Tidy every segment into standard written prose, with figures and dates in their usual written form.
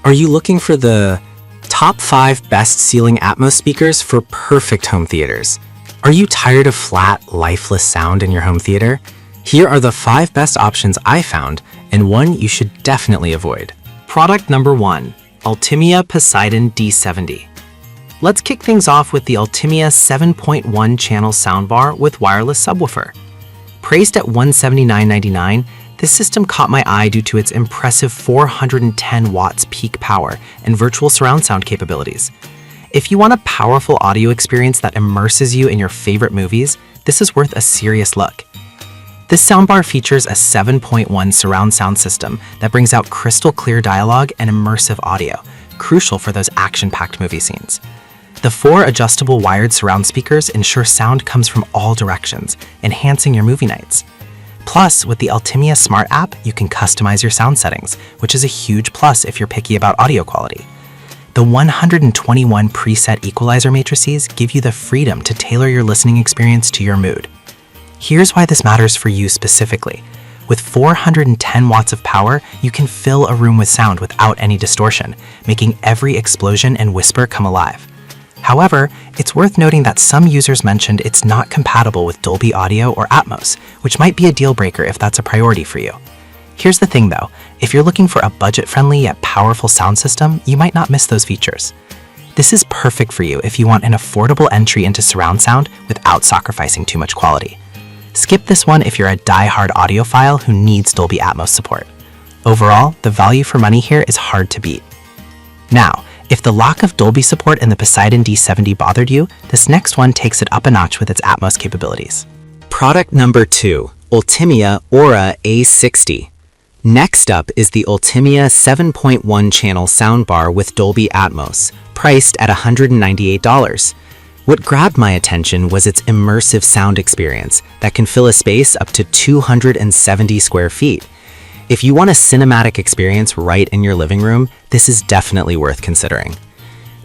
Are you looking for the top 5 best Ceiling Atmos speakers for perfect home theaters? Are you tired of flat, lifeless sound in your home theater? Here are the 5 best options I found, and one you should definitely avoid. Product number 1, Ultimia Poseidon D70. Let's kick things off with the Ultimia 7.1 channel soundbar with wireless subwoofer. Praised at $179.99, this system caught my eye due to its impressive 410 watts peak power and virtual surround sound capabilities. If you want a powerful audio experience that immerses you in your favorite movies, this is worth a serious look. This soundbar features a 7.1 surround sound system that brings out crystal clear dialogue and immersive audio, crucial for those action-packed movie scenes. The 4 adjustable wired surround speakers ensure sound comes from all directions, enhancing your movie nights. Plus, with the Ultimia Smart app, you can customize your sound settings, which is a huge plus if you're picky about audio quality. The 121 preset equalizer matrices give you the freedom to tailor your listening experience to your mood. Here's why this matters for you specifically. With 410 watts of power, you can fill a room with sound without any distortion, making every explosion and whisper come alive. However, it's worth noting that some users mentioned it's not compatible with Dolby Audio or Atmos, which might be a deal breaker if that's a priority for you. Here's the thing though, if you're looking for a budget-friendly yet powerful sound system, you might not miss those features. This is perfect for you if you want an affordable entry into surround sound without sacrificing too much quality. Skip this one if you're a die-hard audiophile who needs Dolby Atmos support. Overall, the value for money here is hard to beat. Now, if the lack of Dolby support in the Poseidon D70 bothered you, this next one takes it up a notch with its Atmos capabilities. Product number 2, Ultimia Aura A60. Next up is the Ultimia 7.1 channel soundbar with Dolby Atmos, priced at $198. What grabbed my attention was its immersive sound experience that can fill a space up to 270 square feet. If you want a cinematic experience right in your living room, this is definitely worth considering.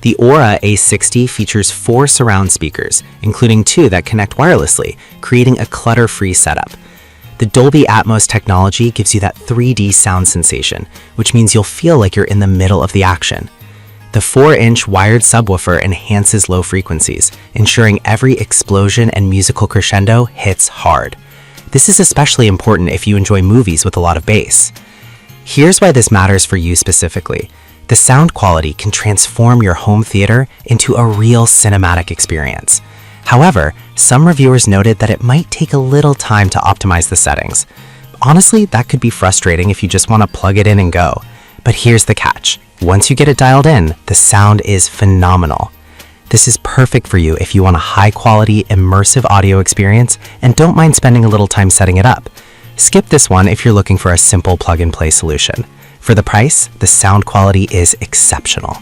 The Aura A60 features 4 surround speakers, including 2 that connect wirelessly, creating a clutter-free setup. The Dolby Atmos technology gives you that 3D sound sensation, which means you'll feel like you're in the middle of the action. The 4-inch wired subwoofer enhances low frequencies, ensuring every explosion and musical crescendo hits hard. This is especially important if you enjoy movies with a lot of bass. Here's why this matters for you specifically. The sound quality can transform your home theater into a real cinematic experience. However, some reviewers noted that it might take a little time to optimize the settings. Honestly, that could be frustrating if you just want to plug it in and go. But here's the catch. Once you get it dialed in, the sound is phenomenal. This is perfect for you if you want a high-quality, immersive audio experience and don't mind spending a little time setting it up. Skip this one if you're looking for a simple plug-and-play solution. For the price, the sound quality is exceptional.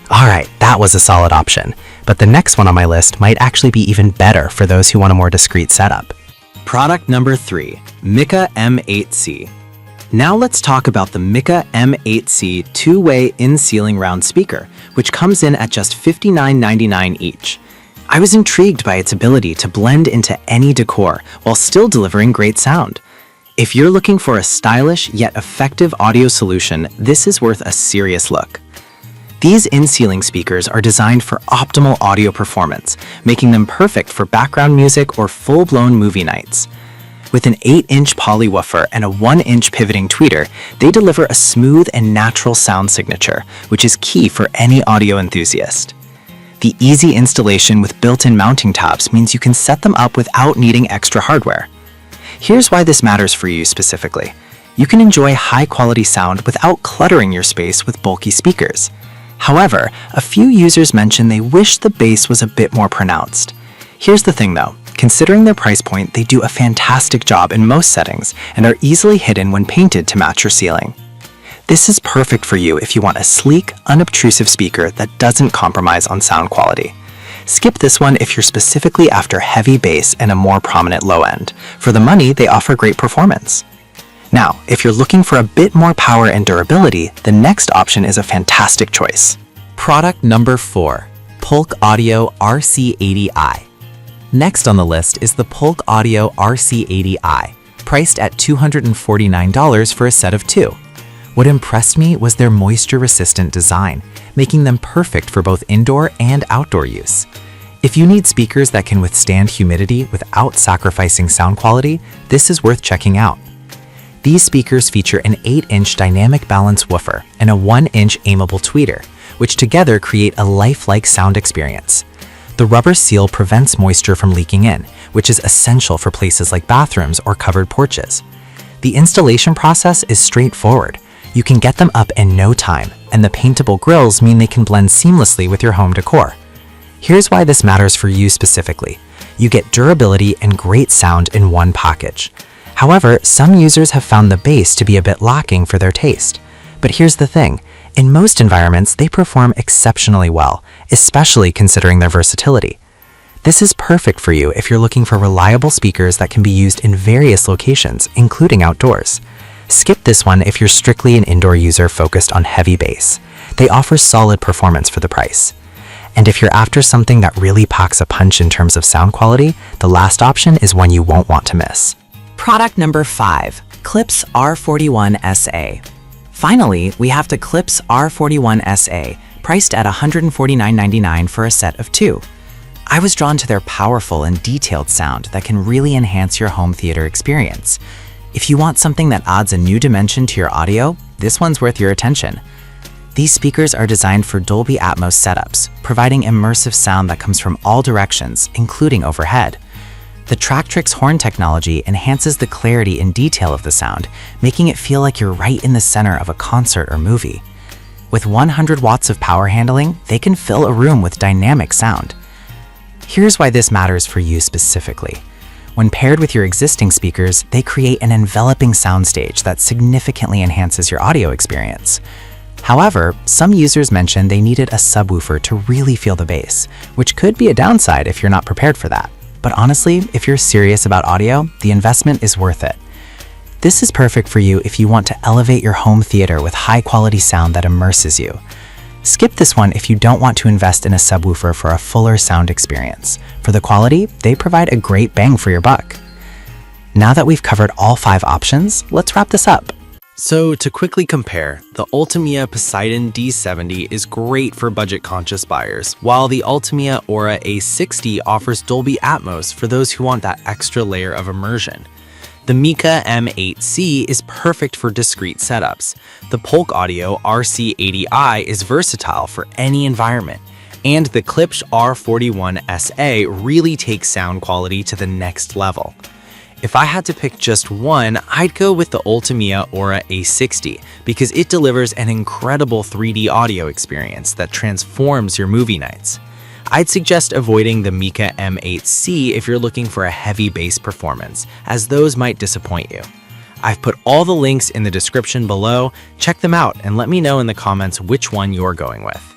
Alright, that was a solid option, but the next one on my list might actually be even better for those who want a more discreet setup. Product number 3, Mika M8C. Now let's talk about the Mika M8C two-way in-ceiling round speaker, which comes in at just $59.99 each. I was intrigued by its ability to blend into any decor while still delivering great sound. If you're looking for a stylish yet effective audio solution, this is worth a serious look. These in-ceiling speakers are designed for optimal audio performance, making them perfect for background music or full-blown movie nights. With an 8-inch polywoofer and a 1-inch pivoting tweeter, they deliver a smooth and natural sound signature, which is key for any audio enthusiast. The easy installation with built-in mounting tabs means you can set them up without needing extra hardware. Here's why this matters for you specifically. You can enjoy high-quality sound without cluttering your space with bulky speakers. However, a few users mentioned they wish the bass was a bit more pronounced. Here's the thing though. Considering their price point, they do a fantastic job in most settings and are easily hidden when painted to match your ceiling. This is perfect for you if you want a sleek, unobtrusive speaker that doesn't compromise on sound quality. Skip this one if you're specifically after heavy bass and a more prominent low end. For the money, they offer great performance. Now, if you're looking for a bit more power and durability, the next option is a fantastic choice. Product number 4, Polk Audio RC80i. Next on the list is the Polk Audio RC80i, priced at $249 for a set of 2. What impressed me was their moisture-resistant design, making them perfect for both indoor and outdoor use. If you need speakers that can withstand humidity without sacrificing sound quality, this is worth checking out. These speakers feature an 8-inch dynamic balance woofer and a 1-inch aimable tweeter, which together create a lifelike sound experience. The rubber seal prevents moisture from leaking in, which is essential for places like bathrooms or covered porches. The installation process is straightforward. You can get them up in no time, and the paintable grills mean they can blend seamlessly with your home decor. Here's why this matters for you specifically. You get durability and great sound in one package. However, some users have found the bass to be a bit lacking for their taste. But here's the thing. In most environments, they perform exceptionally well, especially considering their versatility. This is perfect for you if you're looking for reliable speakers that can be used in various locations, including outdoors. Skip this one if you're strictly an indoor user focused on heavy bass. They offer solid performance for the price. And if you're after something that really packs a punch in terms of sound quality, the last option is one you won't want to miss. Product number 5, Klipsch R41SA. Finally, we have the Klipsch R41SA, priced at $149.99 for a set of 2. I was drawn to their powerful and detailed sound that can really enhance your home theater experience. If you want something that adds a new dimension to your audio, this one's worth your attention. These speakers are designed for Dolby Atmos setups, providing immersive sound that comes from all directions, including overhead. The Tractrix horn technology enhances the clarity and detail of the sound, making it feel like you're right in the center of a concert or movie. With 100 watts of power handling, they can fill a room with dynamic sound. Here's why this matters for you specifically. When paired with your existing speakers, they create an enveloping soundstage that significantly enhances your audio experience. However, some users mentioned they needed a subwoofer to really feel the bass, which could be a downside if you're not prepared for that. But honestly, if you're serious about audio, the investment is worth it. This is perfect for you if you want to elevate your home theater with high-quality sound that immerses you. Skip this one if you don't want to invest in a subwoofer for a fuller sound experience. For the quality, they provide a great bang for your buck. Now that we've covered all 5 options, let's wrap this up. So to quickly compare, the Ultimia Poseidon D70 is great for budget-conscious buyers, while the Ultimia Aura A60 offers Dolby Atmos for those who want that extra layer of immersion. The Mika M8C is perfect for discrete setups. The Polk Audio RC80i is versatile for any environment. And the Klipsch R41SA really takes sound quality to the next level. If I had to pick just one, I'd go with the Ultimia Aura A60 because it delivers an incredible 3D audio experience that transforms your movie nights. I'd suggest avoiding the Mika M8C if you're looking for a heavy bass performance, as those might disappoint you. I've put all the links in the description below. Check them out and let me know in the comments which one you're going with.